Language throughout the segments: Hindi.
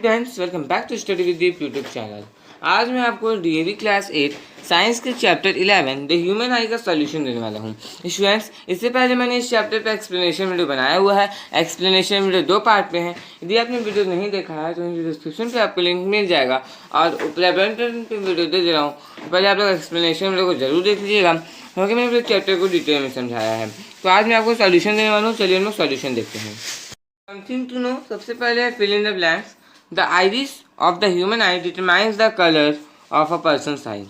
Students, welcome back to study with Deep YouTube channel. आज मैं आपको डीएवी क्लास 8 साइंस के चैप्टर 11 द ह्यूमन आई का सॉल्यूशन देने वाला हूँ। स्टूडेंट्स, इससे पहले मैंने इस चैप्टर पर एक्सप्लेनेशन वीडियो बनाया हुआ है। एक्सप्लेनेशन वीडियो 2 पार्ट में है। यदि आपने वीडियो नहीं देखा है तो डिस्क्रिप्शन पे आपको लिंक मिल जाएगा और ऊपर बटन पे वीडियो दे दे रहा हूँ। पहले आप लोग एक्सप्लेनेशन वीडियो को जरूर देख लीजिएगा क्योंकि मैंने पूरे चैप्टर को डिटेल में समझाया है। तो आज मैं आपको सॉल्यूशन देने वाला हूँ। चलिए हम लोग सॉल्यूशन देखते हैं। समथिंग टू नो, सबसे पहले है fill in the blanks. The iris of the human eye determines the colour of a person's eye.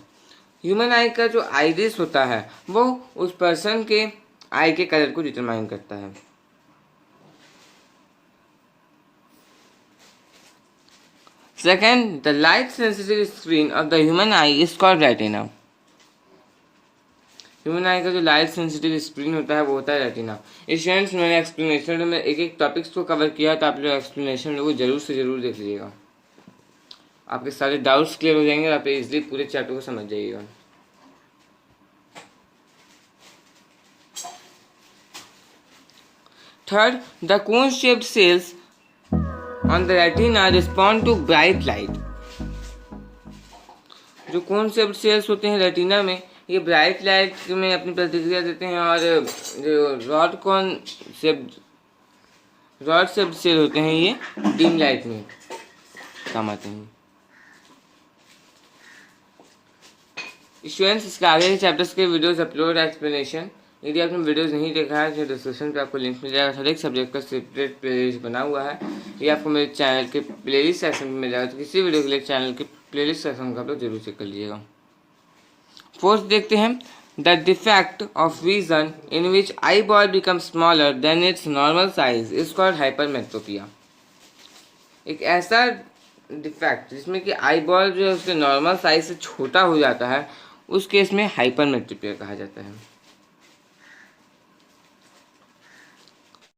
Human eye का जो आइरिस होता है वो उस पर्सन के आई के कलर को डिटरमाइन करता है। Second, the light sensitive screen of the human eye is called retina. Human eye का जो लाइट सेंसिटिव स्क्रीन होता है वो होता है रेटिना। स्टूडेंट्स, मैंने एक्सप्लेनेशन में एक एक टॉपिक्स को कवर किया तो आप लोग एक्सप्लेनेशन को जरूर से जरूर देख लीजिएगा। आपके सारे डाउट्स क्लियर हो जाएंगे और आप इजीली पूरे चैप्टर को समझ जाइएगा। Third, the cone shaped cells on the retina respond to bright light. जो कोन शेप्ड सेल्स होते हैं रेटिना में, ये ब्राइट लाइट में अपनी प्रतिक्रिया देते हैं और जो रॉड शेप्ड सेल होते हैं ये डिम लाइट में काम आते हैं। स्टूडेंट्स, इसके आगे के चैप्टर्स के वीडियोस अपलोड एक्सप्लेनेशन, यदि आपने वीडियोस नहीं देखा है तो डिस्क्रिप्शन पे आपको लिंक मिल जाएगा। हर एक सब्जेक्ट का सेपरेट प्लेलिस्ट बना हुआ है। ये आपको मेरे चैनल के प्लेलिस्ट सेक्शन में मिल जाएगा। तो किसी वीडियो के लिए चैनल के प्लेलिस्ट सेक्शन का आप लोग जरूर चेक कर लीजिएगा। फोर्थ देखते हैं, the defect of vision in which eye ball become smaller than it's normal size is called hypermetropia. एक ऐसा डिफेक्ट जिसमें कि आई बॉल जो है उसके नॉर्मल साइज से छोटा हो जाता है, उस केस में हाइपरमेट्रोपिया कहा जाता है।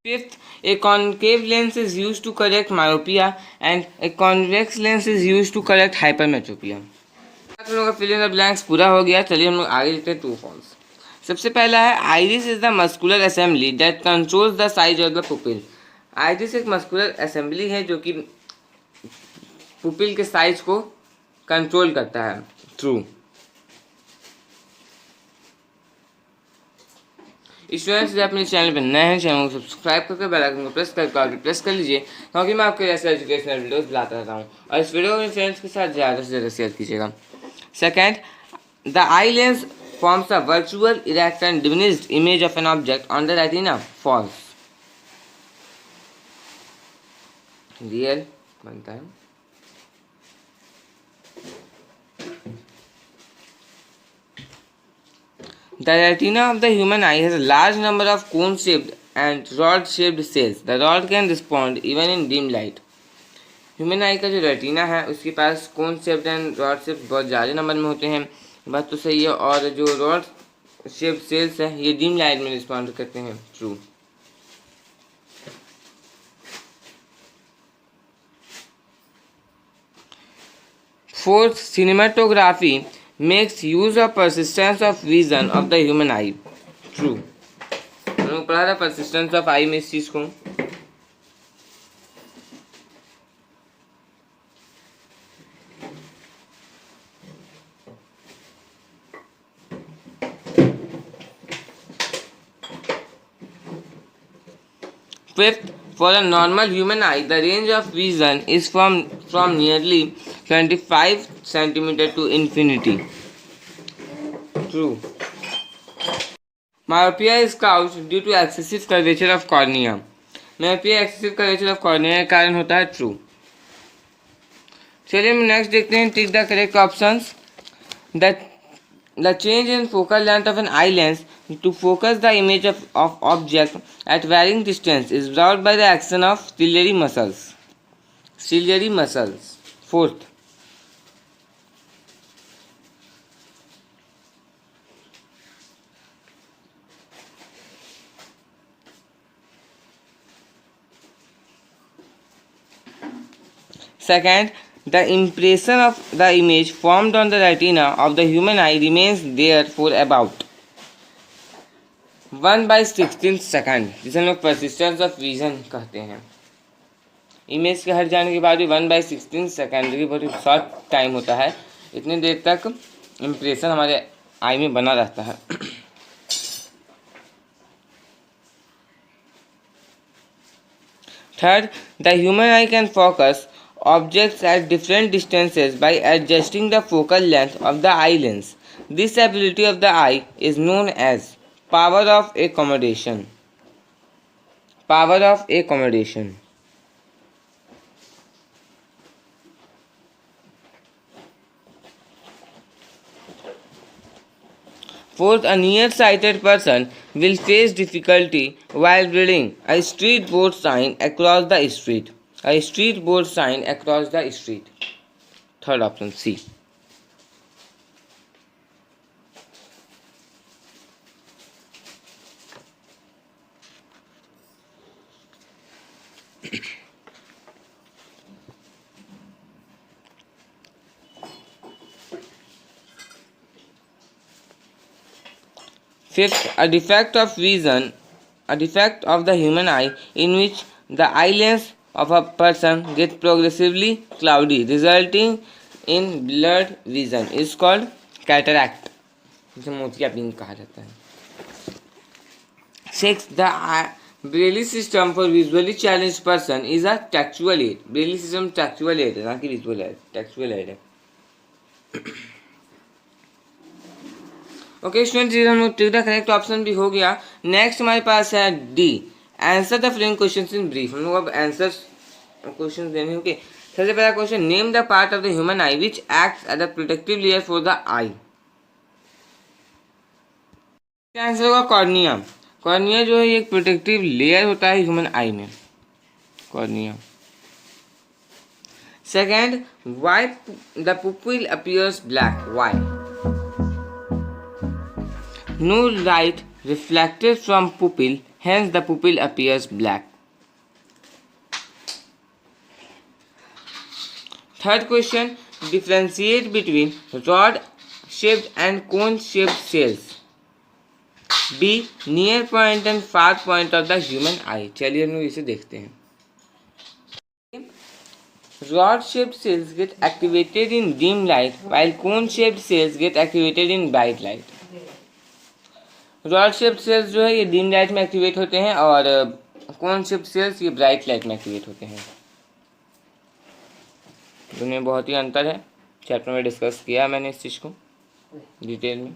Fifth, a concave lens is used to correct myopia and a convex lens is used to correct hypermetropia। हम लोग का फिल इन द ब्लैंक्स पूरा हो गया। चलिए हम लोग आगे देखते हैं ट्रू फॉल्स। सबसे पहला है, iris is the muscular assembly that controls the size of the pupil. Iris एक मस्कुलर असेंबली है जो कि पुपिल के साइज को कंट्रोल करता है। ट्रू। स्टूडेंट्स, यदि अपने चैनल पर नए हैं, चैनल को सब्सक्राइब करके बेल आइकन को प्रेस कर लीजिए क्योंकि मैं आपके ऐसे एजुकेशनल वीडियोस लाता रहता हूँ। और इस वीडियो को अपने फ्रेंड्स के साथ ज़्यादा से ज़्यादा शेयर कीजिएगा। Second, the eye lens forms a virtual erect and diminished image of an object on the retina. False. Real बनता है। The retina of the human eye has a large number of cone-shaped and rod-shaped cells. The rod can respond even in dim light. Human eye का जो रेटिना है उसके पास कोन शेप्ड एंड रॉड शेप्ड बहुत ज़्यादा नंबर में होते हैं, बात तो सही है। और जो रॉड शेप्ड सेल्स है ये डिम लाइट में रिस्पॉन्ड करते हैं। True. Fourth, cinematography makes use of persistence of vision of the human eye. True। हम लोग पढ़ा था persistence of eye में इस चीज को। Fifth, for a normal human eye, the range of vision is from nearly 25 centimeter to infinity. True। Myopia is caused due to excessive curvature of cornea. Myopia excessive curvature of cornea के कारण होता है। True। चलिए हम नेक्स्ट देखते हैं, tick the correct options. The change in focal length of an eye lens to focus the image of object at varying distance is brought by the action of ciliary muscles. Ciliary muscles. Fourth, second, the impression of the image formed on the retina of the human eye remains there for about 1/16 second, जिसे हम लोग persistence of vision कहते हैं। इमेज के हट जाने के बाद भी 1/16 सेकेंड की बहुत शॉर्ट टाइम होता है, इतनी देर तक इम्प्रेशन हमारे आई में बना रहता है। Third, the human I can focus objects at different distances by adjusting the focal length of the eye lens. This ability of the eye is known as power of accommodation. Power of accommodation. Fourth, a nearsighted person will face difficulty while reading a street board sign across the street. A street board sign across the street. Third option, C. Fifth, a defect of vision, a defect of the human eye in which the eye lens of a person gets progressively cloudy, resulting in blurred vision, is called cataract, जिसे मोतियाबिंद कहा जाता है। Sixth, the Braille system for visually challenged person is a textual aid. Braille system textual aid है, ना कि visual aid, textual aid है। ओके स्टूडेंट्स, हम लोग टिक द करेक्ट ऑप्शन भी हो गया। नेक्स्ट हमारे पास है D, answer the following questions in brief. हम लोग अब आंसर्स क्वेश्चन देने होंगे। सबसे पहला question, name the part of the human eye which acts as a protective layer for the eye. Answer होगा कॉर्निया। कॉर्निया जो है एक प्रोटेक्टिव लेयर होता है ह्यूमन आई में, cornea. Second, why the pupil appears black, why. No light reflected from pupil, hence the pupil appears black. Third question, differentiate between rod-shaped and cone-shaped cells. B, near point and far point of the human eye. चलिए हम लोग इसे देखते हैं। Rod-shaped cells get activated in dim light, while cone-shaped cells get activated in bright light. Rod shape cells जो है ये डिम लाइट में एक्टिवेट होते हैं और कोन शेप सेल्स ये ब्राइट लाइट में एक्टिवेट होते हैं। दोनों में बहुत ही अंतर है, चैप्टर में डिस्कस किया मैंने इस चीज़ को डिटेल में।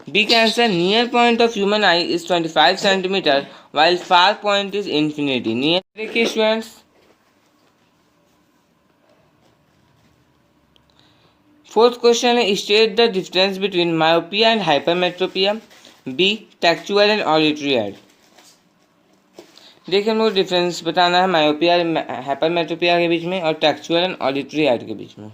बी का answer, near point of human eye is 25 centimetre while far point is infinity. Near देखिए स्टूडेंट्स, फोर्थ क्वेश्चन है, state the difference between myopia and hypermetropia. B, tactual and auditory aid. देखिए हम लोग डिफरेंस बताना है मायोपिया हाइपरमेट्रोपिया के बीच में और टेक्चुअल एंड ऑडिटरी एड के बीच में।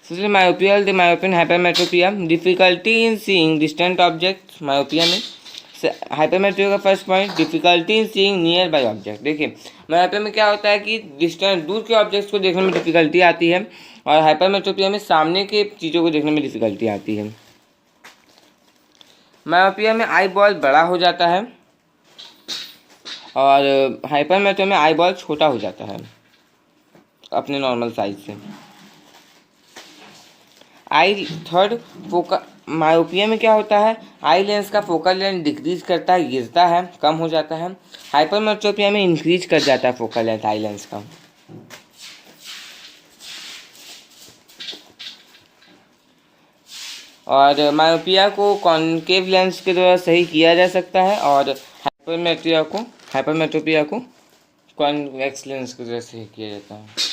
सबसे myopia, the myopian hypermetropia, difficulty in seeing distant object. Myopia में हाइपरमेट्रोपिया का first point, difficulty in seeing nearby object. देखिए मायोपिया में क्या होता है कि डिस्टेंट दूर के ऑब्जेक्ट्स को देखने में डिफिकल्टी आती है और हाइपरमेट्रोपिया में सामने के चीज़ों को देखने में डिफिकल्टी आती है। मायोपिया में आई बॉल बड़ा हो जाता है और हाइपरमेट्रोपिया में आई बॉल छोटा हो जाता है अपने नॉर्मल साइज से। आई थर्ड, मायोपिया में क्या होता है, आई लेंस का फोकल लेंथ डिक्रीज करता है, गिरता है, कम हो जाता है। हाइपरमेट्रोपिया में इंक्रीज कर जाता है फोकल लेंथ आई लेंस का। और मायोपिया को कॉनकेव लेंस के द्वारा सही किया जा सकता है और हाइपरमेट्रोपिया को कॉन्वेक्स लेंस के द्वारा सही किया जाता है।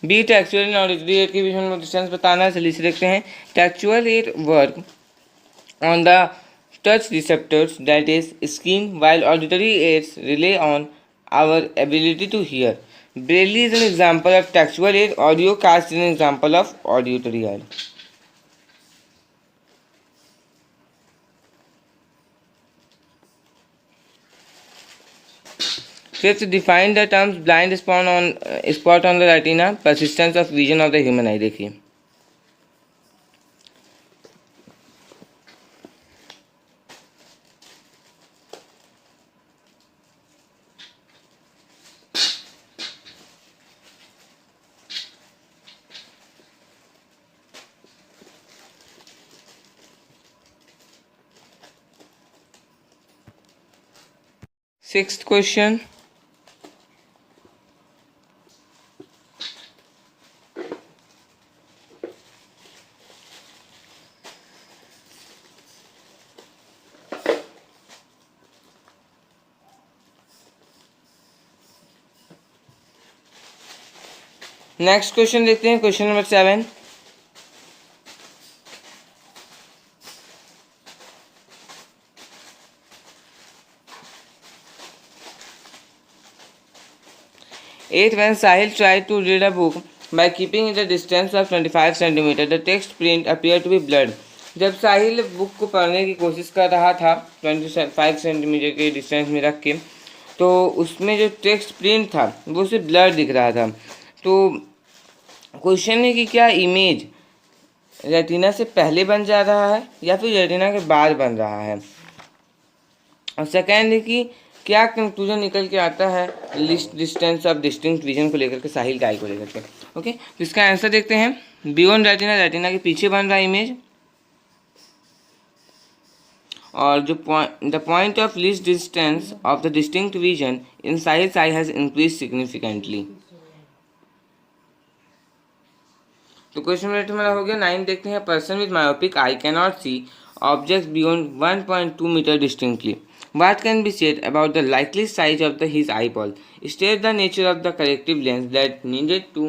B, tactual and auditory aid के बीच में डिस्टेंस बताना है, चलिए देखते हैं। Tactual aid work on the touch receptors that is skin, while auditory aids rely on our ability to hear. Braille is an example of textual aid. Audiocast is an example of auditory aid. Fifth, define the terms blind spot on the retina, persistence of vision of the human eye. देखिए सिक्स्थ क्वेश्चन, नेक्स्ट क्वेश्चन देखते हैं, question number 7। Eighth, when Sahil tried to read a book by keeping it a distance of 25 centimeter, the text print appeared to be blurred. जब साहिल बुक को पढ़ने की कोशिश कर रहा था 25 सेंटीमीटर के डिस्टेंस में रख के, तो उसमें जो टेक्स्ट प्रिंट था वो सिर्फ ब्लर दिख रहा था। तो क्वेश्चन है कि क्या इमेज रेटिना से पहले बन जा रहा है या फिर रेटिना के बाद बन रहा है। और सेकेंड है कि क्या कंक्लूजन निकल के आता है list distance of distinct vision को लेकर के, साहिल का आई को लेकर के। ओके, तो इसका आंसर देखते हैं। बियॉन्ड रेटिना, रेटिना के पीछे बन रहा है इमेज। और जो the point of least distance of the distinct vision in साहिल्स आई हैज इंक्रीज सिग्निफिकेंटली। तो क्वेश्चन नंबर मेरा हो गया 9। देखते हैं, person with myopic eye can not see object beyond 1.2 metre distinctly. What can be said about the likely size of his eyeball? State the nature of the corrective lens that needed to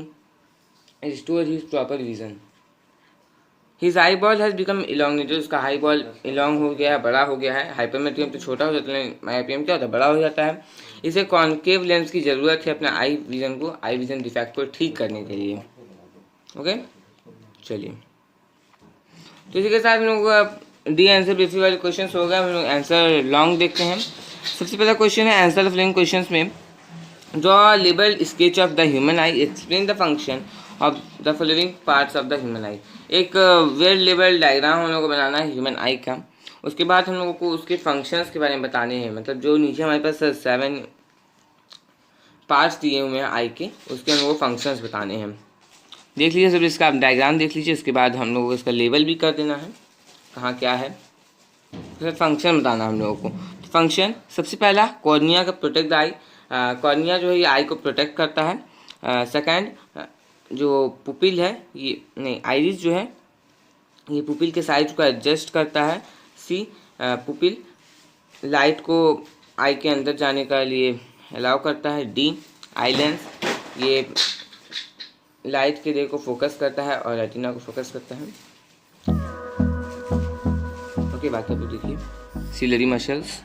restore his proper vision. His eyeball has become elongated. उसका eyeball elong हो गया है, बड़ा हो गया है। हाइपरमेट्रियम तो छोटा हो जाता है, मायोपियम क्या होता है, बड़ा हो जाता है। इसे कॉन्केव लेंस की ज़रूरत है अपने आई विजन डिफेक्ट को ठीक करने के लिए। ओके, चलिए, तो इसी के साथ हम लोग डी आंसर ब्रीफली वाले क्वेश्चन हो गए। हम लोग आंसर लॉन्ग देखते हैं। सबसे पहला क्वेश्चन है, आंसर द फॉलोइंग क्वेश्चंस में draw labelled sketch of the human I, explain the function of the following parts of the human आई। एक वेल लेबल डायग्राम हम लोग को बनाना है ह्यूमन आई का। उसके बाद हम लोगों को उसके फंक्शंस के बारे में बताने हैं, मतलब जो नीचे हमारे पास 7 पार्ट्स दिए हुए हैं आई के, उसके हम लोग को फंक्शंस बताने हैं। देख लीजिए सब, इसका आप डायग्राम देख लीजिए। उसके बाद हम लोगों को इसका लेबल भी कर देना है, कहाँ क्या है, फिर फंक्शन बताना हम लोगों को। तो फंक्शन सबसे पहला, कॉर्निया का प्रोटेक्ट द आई। कॉर्निया जो है ये आई को प्रोटेक्ट करता है। सेकंड, जो पुपिल है ये नहीं, आइरिस जो है ये पुपिल के साइज को एडजस्ट करता है। सी, पुपिल लाइट को आई के अंदर जाने का लिए अलाउ करता है। डी, आई लेंस ये लाइट के रे को फोकस करता है और रेटिना को फोकस करता है। ओके, बाकी आप देखिए सिलरी मसल्स।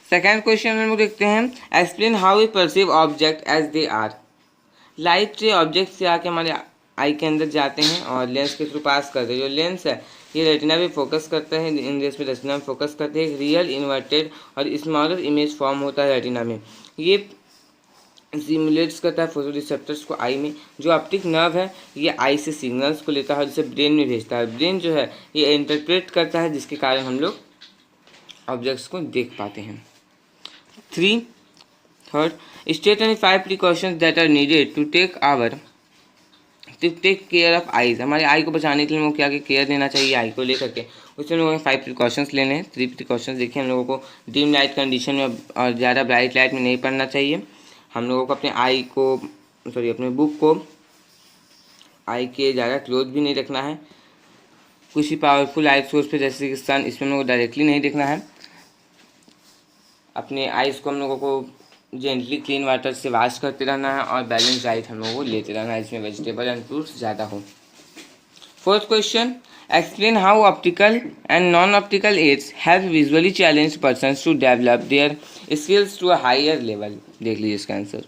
सेकेंड क्वेश्चन हम लोग देखते हैं, explain how we perceive object as they are. Light से ऑब्जेक्ट से आके हमारे आई के अंदर जाते हैं और लेंस के थ्रू पास करते हैं। जो लेंस है ये रेटिना पे फोकस करता है, इन रेस पे रेटिना में फोकस करते हैं। रियल इन्वर्टेड और स्मॉलर इमेज फॉर्म होता है रेटिना में। ये सिमुलेट्स करता है फोटो रिसेप्टर्स को आई में। जो ऑप्टिक नर्व है ये आई से सिग्नल्स को लेता है और जिसे ब्रेन में भेजता है। ब्रेन जो है ये इंटरप्रेट करता है, जिसके कारण हम लोग ऑब्जेक्ट्स को देख पाते हैं। Third, state any 5 precautions that are needed to take care of eyes. हमारे आई को बचाने के लिए हम लोग क्या केयर देना चाहिए आई को लेकर के, उससे हम लोगों को 5 प्रिकॉशंस लेने हैं। 3 प्रिकॉशंस देखिए, हम लोगों को डिम लाइट कंडीशन में और ज़्यादा ब्राइट लाइट में नहीं पढ़ना चाहिए। हम लोगों को अपने आई को अपने बुक को आई के ज़्यादा क्लोज भी नहीं रखना है। किसी पावरफुल लाइट सोर्स पे जैसे कि सन, इसमें हम लोगों को डायरेक्टली नहीं देखना है। अपने आइज़ को हम लोगों को जेंटली क्लीन वाटर से वॉश करते रहना है और बैलेंस डाइट हम लोगों को लेते रहना है, इसमें वेजिटेबल एंड फ्रूट्स ज़्यादा हो। Fourth question, explain how optical and non optical aids help visually challenge persons to develop their skills to a higher level. देख लीजिए इसका आंसर,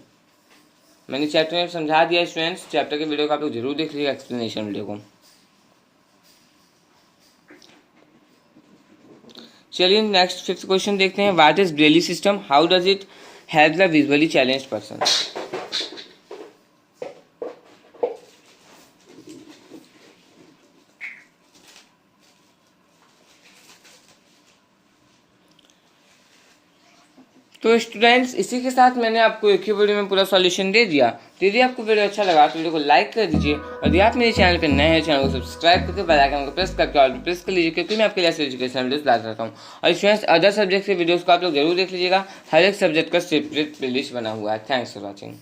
मैंने चैप्टर में समझा दिया स्टूडेंट्स। चैप्टर के वीडियो को आप लोग जरूर देख लीजिएगा, एक्सप्लेनेशन वीडियो को। चलिए नेक्स्ट 5th क्वेश्चन देखते हैं, what is Braille system, how does it help the visually challenged person. तो स्टूडेंट्स इसी के साथ मैंने आपको एक ही वीडियो में पूरा सॉल्यूशन दे दिया। तो यदि आपको वीडियो अच्छा लगा तो वीडियो को लाइक कर दीजिए, और यदि आप मेरे चैनल पर नए हैं चैनल को सब्सक्राइब करके बेल आइकन को प्रेस करके ऑल प्रेस कर लीजिए, क्योंकि मैं आपके लिए एजुकेशनल वीडियोस लाता रहता हूँ। और स्टूडेंट्स अदर सब्जेक्ट के वीडियोस को आप लोग जरूर देख लीजिएगा, हर एक सब्जेक्ट का सेपरेट प्लेलिस्ट बना हुआ है। Thanks for watching.